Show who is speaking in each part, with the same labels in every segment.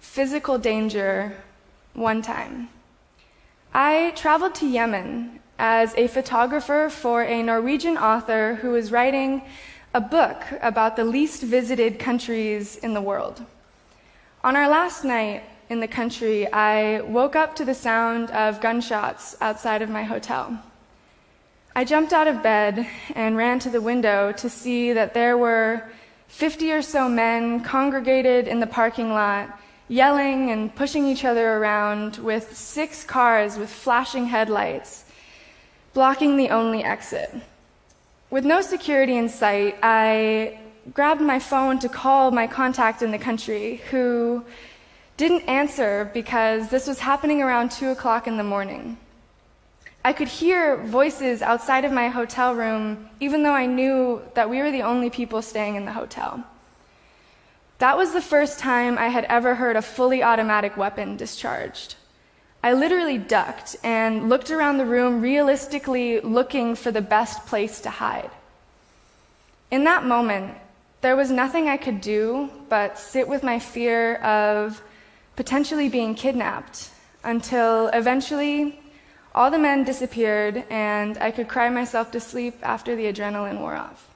Speaker 1: physical danger one time. I traveled to Yemen as a photographer for a Norwegian author who was writing a book about the least visited countries in the world. On our last night in the country, I woke up to the sound of gunshots outside of my hotel. I jumped out of bed and ran to the window to see that there were 50 or so men congregated in the parking lot, yelling and pushing each other around with 6 cars with flashing headlights, blocking the only exit. With no security in sight, I grabbed my phone to call my contact in the country, who didn't answer because this was happening around 2 o'clock in the morning. I could hear voices outside of my hotel room, even though I knew that we were the only people staying in the hotel. That was the first time I had ever heard a fully automatic weapon discharged. I literally ducked and looked around the room, realistically looking for the best place to hide. In that moment, there was nothing I could do but sit with my fear of potentially being kidnapped until eventually all the men disappeared and I could cry myself to sleep after the adrenaline wore off.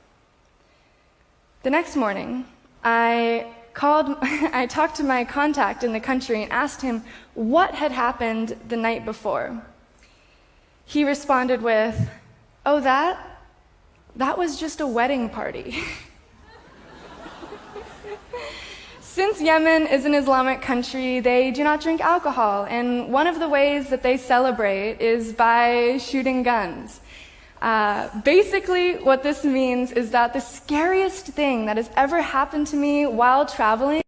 Speaker 1: The next morning, I talked to my contact in the country and asked him what had happened the night before. He responded with, "Oh, that was just a wedding party." Since Yemen is an Islamic country, they do not drink alcohol, and one of the ways that they celebrate is by shooting guns. Basically, what this means is that the scariest thing that has ever happened to me while traveling